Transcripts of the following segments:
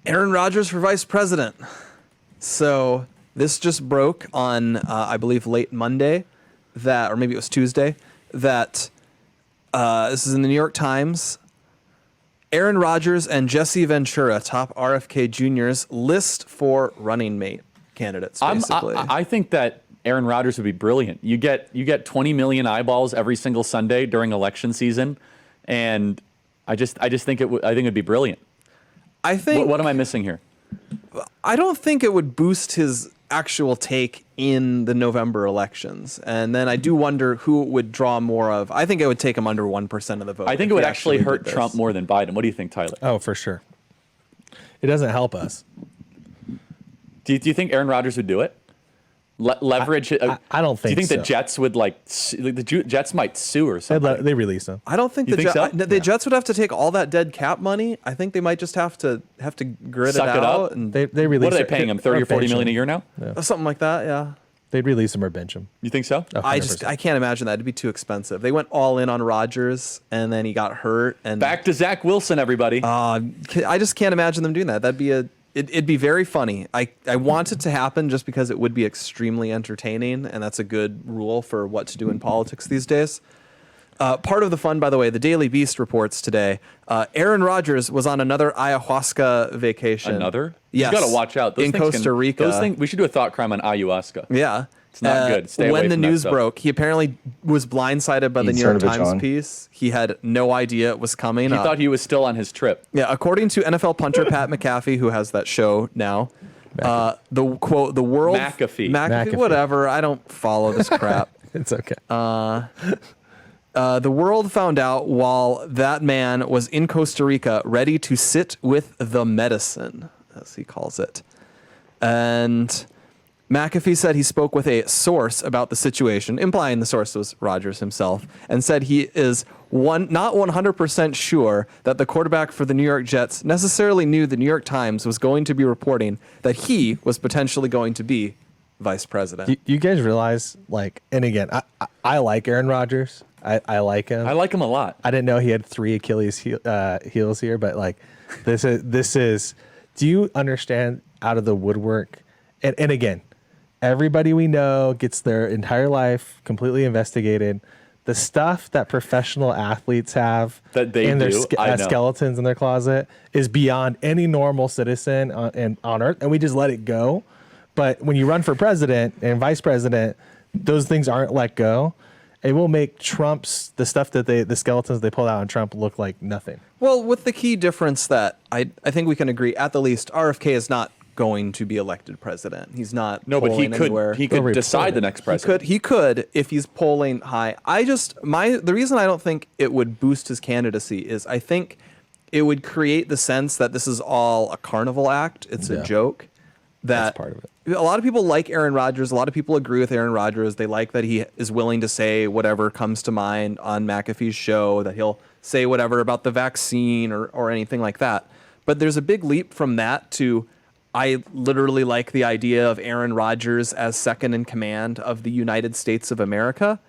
Aaron Rodgers for vice president. So this just broke on, I believe, late Monday, or maybe it was Tuesday, that this is in the New York Times. Aaron Rodgers and Jesse Ventura, top RFK juniors, list for running mate candidates, basically. I think that Aaron Rodgers would be brilliant. You get 20 million eyeballs every single Sunday during election season, and I just think it'd be brilliant. I think. What am I missing here? I don't think it would boost his actual take in the November elections. And then I do wonder who it would draw more of. I think it would take him under 1% of the vote. I think it would actually hurt Trump more than Biden. What do you think, Tyler? Oh, for sure. It doesn't help us. Do you think Aaron Rodgers would do it? Leverage? I don't think so. Do you think the Jets would the Jets might sue or something? They release him. I don't think the Jets would have to take all that dead cap money. I think they might just have to grit Suck it out. And they release. What are they paying him? 30 or 40 million a year now? Yeah. Something like that. Yeah. They'd release him or bench him. You think so? 100%. I can't imagine that. It'd be too expensive. They went all in on Rodgers, and then he got hurt. And back to Zach Wilson, everybody. I just can't imagine them doing that. It'd be very funny. I want it to happen just because it would be extremely entertaining, and that's a good rule for what to do in politics these days. Part of the fun, by the way, the Daily Beast reports today, Aaron Rodgers was on another ayahuasca vacation. Another? Yes. You got to watch out. In Costa Rica. We should do a thought crime on ayahuasca. Yeah. It's not good. Stay away when the from that news stuff. broke, he apparently was blindsided by the New York Times piece. He had no idea it was coming. He thought he was still on his trip. Yeah, according to NFL punter Pat McAfee, who has that show now, the quote, the world... McAfee, whatever. I don't follow this crap. It's okay. The world found out while that man was in Costa Rica ready to sit with the medicine, as he calls it. And McAfee said he spoke with a source about the situation, implying the source was Rodgers himself, and said he is not 100% sure that the quarterback for the New York Jets necessarily knew the New York Times was going to be reporting that he was potentially going to be vice president. You guys realize, and again, I like Aaron Rodgers. I like him. I like him a lot. I didn't know he had 3 Achilles heels here, but this is. Do you understand out of the woodwork? And again, everybody we know gets their entire life completely investigated. The stuff that professional athletes have that they in their skeletons in their closet is beyond any normal citizen on earth, and we just let it go. But when you run for president and vice president, those things aren't let go. It will make the stuff that the skeletons they pulled out on Trump look like nothing. Well, with the key difference that I think we can agree, at the least, RFK is not going to be elected president. He's not. No, but he could decide the next president. He could if he's polling high. The reason I don't think it would boost his candidacy is I think it would create the sense that this is all a carnival act. It's a joke. That's part of it. A lot of people like Aaron Rodgers. A lot of people agree with Aaron Rodgers. They like that he is willing to say whatever comes to mind on McAfee's show, that he'll say whatever about the vaccine or anything like that. But there's a big leap from that to I literally like the idea of Aaron Rodgers as second in command of the United States of America.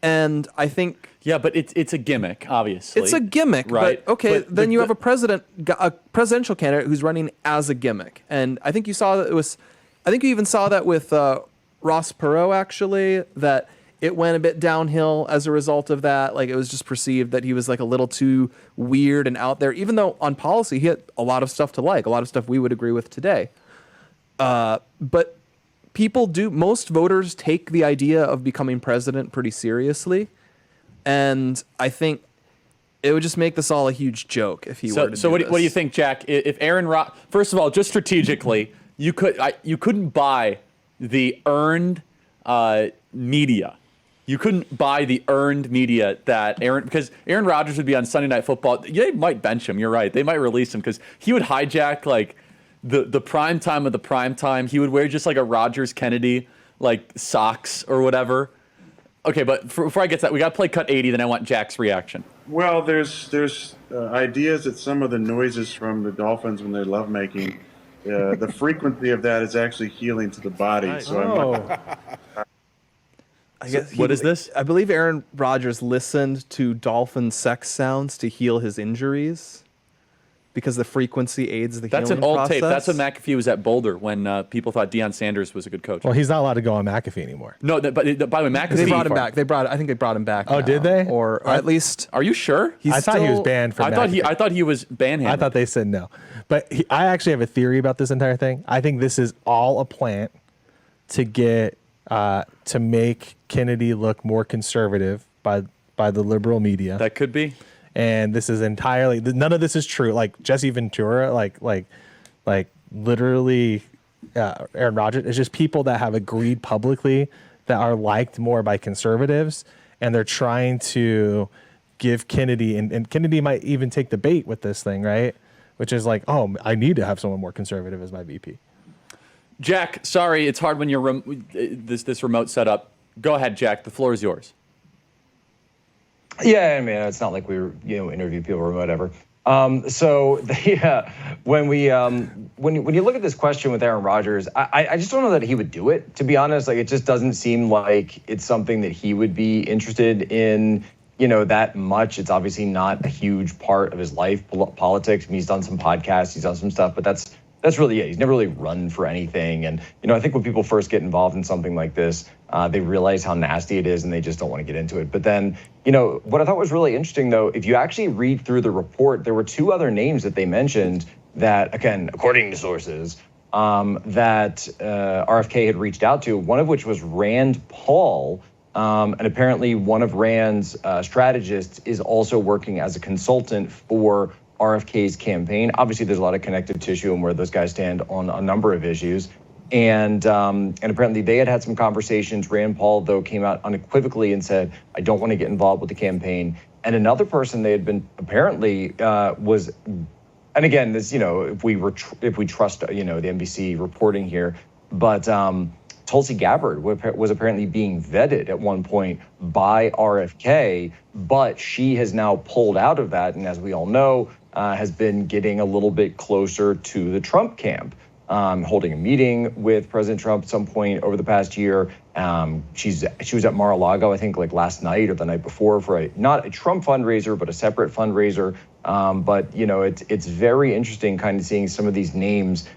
And I think... Yeah, but it's a gimmick, obviously. It's a gimmick, right? But okay, but then you have a presidential candidate who's running as a gimmick. And I think you saw that I think you even saw that with Ross Perot, actually, that it went a bit downhill as a result of that. It was just perceived that he was a little too weird and out there, even though on policy he had a lot of stuff to like, a lot of stuff we would agree with today. But most voters take the idea of becoming president pretty seriously. And I think it would just make this all a huge joke if he were to do So what do you think, Jack? If first of all, just strategically, you couldn't buy the earned media. You couldn't buy the earned media because Aaron Rodgers would be on Sunday Night Football. They might bench him. You're right. They might release him because he would hijack the prime time of the prime time. He would wear just a Rodgers Kennedy socks or whatever. Okay, but before I get to that, we got to play cut 80. Then I want Jack's reaction. Well, there's ideas that some of the noises from the Dolphins when they're lovemaking, the frequency of that is actually healing to the body. Nice. So I guess what is this? I believe Aaron Rodgers listened to dolphin sex sounds to heal his injuries. because the frequency aids the That's healing an old process. tape. That's when McAfee was at Boulder when people thought Deion Sanders was a good coach. Well, he's not allowed to go on McAfee anymore. No, by the way, McAfee. They brought him back. I think they brought him back. Oh, now. did they? Or at least Are you sure? I thought he was still- banned from McAfee. I thought he was banhammered. I thought they said no. But I actually have a theory about this entire thing. I think this is all a plant to get to make Kennedy look more conservative by the liberal media. that could be. And this is entirely none of this is true. Like Jesse Ventura, like literally Aaron Rodgers. It's just people that have agreed publicly that are liked more by conservatives, and they're trying to give Kennedy and Kennedy might even take the bait with this thing, right? Which is like, oh, I need to have someone more conservative as my VP. Jack, sorry, it's hard when you're this remote setup. Go ahead, Jack. The floor is yours. Yeah, I mean, it's not like we were, interview people or whatever. So when you look at this question with Aaron Rodgers, I just don't know that he would do it, to be honest. Like, it just doesn't seem like it's something that he would be interested in, that much. It's obviously not a huge part of his life, politics. I mean, he's done some podcasts, he's done some stuff, but that's really it. He's never really run for anything. And, I think when people first get involved in something like this, they realize how nasty it is and they just don't want to get into it. But then, what I thought was really interesting, though, if you actually read through the report, there were two other names that they mentioned that, again, according to sources, that RFK had reached out to, one of which was Rand Paul. And apparently one of Rand's strategists is also working as a consultant for RFK's campaign. Obviously, there's a lot of connective tissue and where those guys stand on a number of issues. And apparently they had some conversations. Rand Paul, though, came out unequivocally and said, I don't want to get involved with the campaign. And another person they had been apparently was, and again, this, if we trust, the NBC reporting here, but Tulsi Gabbard was apparently being vetted at one point by RFK, but she has now pulled out of that. And as we all know, has been getting a little bit closer to the Trump camp, holding a meeting with President Trump at some point over the past year. She was at Mar-a-Lago, I think, like last night or the night before for not a Trump fundraiser, but a separate fundraiser. But it's very interesting kind of seeing some of these names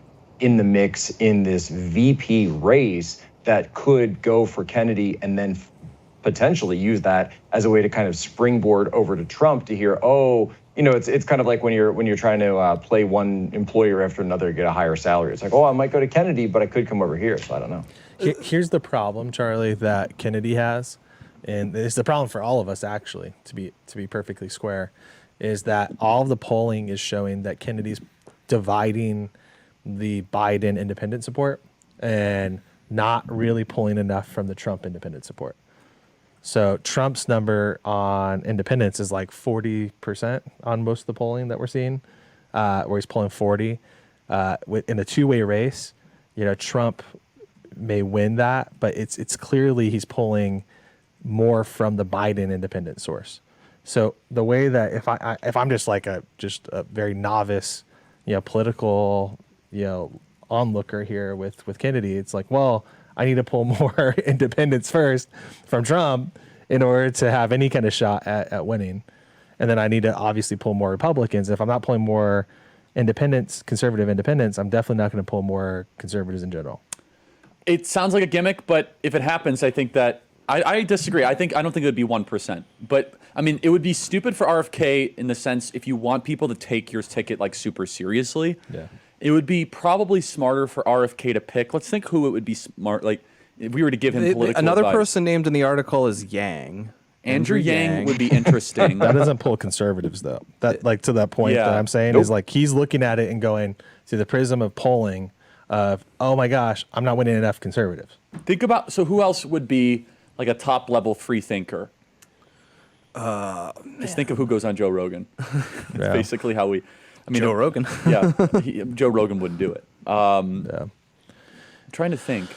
in the mix in this VP race that could go for Kennedy and then potentially use that as a way to kind of springboard over to Trump to hear, it's kind of like when you're trying to play one employer after another to get a higher salary. It's like, I might go to Kennedy, but I could come over here. So I don't know. Here's the problem, Charlie, that Kennedy has, and it's the problem for all of us actually, to be perfectly square, is that all of the polling is showing that Kennedy's dividing the Biden independent support and not really pulling enough from the Trump independent support. So Trump's number on independents is like 40% on most of the polling that we're seeing, where he's pulling 40. In a two-way race, Trump may win that, but it's clearly he's pulling more from the Biden independent source. So the way that if I'm just like a very novice, political, onlooker here with Kennedy, it's like, well, I need to pull more independents first from Trump in order to have any kind of shot at winning. And then I need to obviously pull more Republicans. If I'm not pulling more independents, conservative independents, I'm definitely not going to pull more conservatives in general. It sounds like a gimmick, but if it happens, I think that I disagree. I don't think it would be 1%. But I mean, it would be stupid for RFK in the sense if you want people to take your ticket like super seriously. Yeah. It would be probably smarter for RFK to pick. Let's think who it would be smart. Like if we were to give him political Another advice. person named in the article is Yang. Andrew Yang would be interesting. That doesn't pull conservatives though. That like to that point Yeah. that I'm saying is like he's looking at it and going through the prism of polling of, oh my gosh, I'm not winning enough conservatives. Think about, so who else would be like a top level free thinker? Just think of who goes on Joe Rogan. That's Yeah. basically how we, Joe Rogan. Yeah, Joe Rogan wouldn't do it. Yeah. I'm trying to think.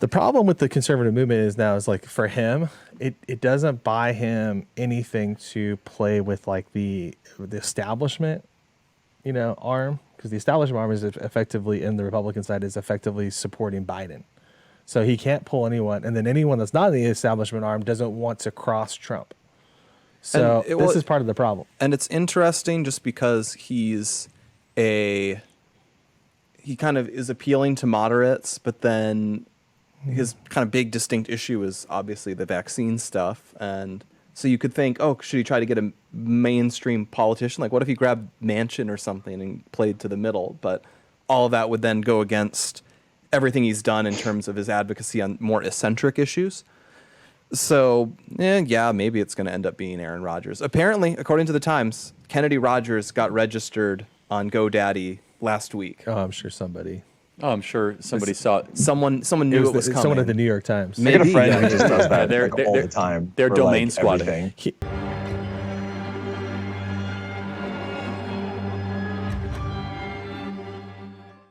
The problem with the conservative movement is now is like for him, it doesn't buy him anything to play with like the establishment, arm, because the establishment arm is effectively in the Republican side is effectively supporting Biden. So he can't pull anyone, and then anyone that's not in the establishment arm doesn't want to cross Trump. So this is part of the problem. And it's interesting just because he's he kind of is appealing to moderates, but then his kind of big distinct issue is obviously the vaccine stuff. And so you could think, oh, should he try to get a mainstream politician? Like, what if he grabbed Manchin or something and played to the middle? But all of that would then go against everything he's done in terms of his advocacy on more eccentric issues. So, yeah, maybe it's going to end up being Aaron Rodgers. Apparently, according to the Times, Kennedy Rodgers got registered on GoDaddy last week. Oh, I'm sure somebody. Oh, I'm sure somebody saw it. Someone knew it was coming. Someone at the New York Times. I got a friend who yeah. just does that They're all the time. they're for, domain like, squatting. everything.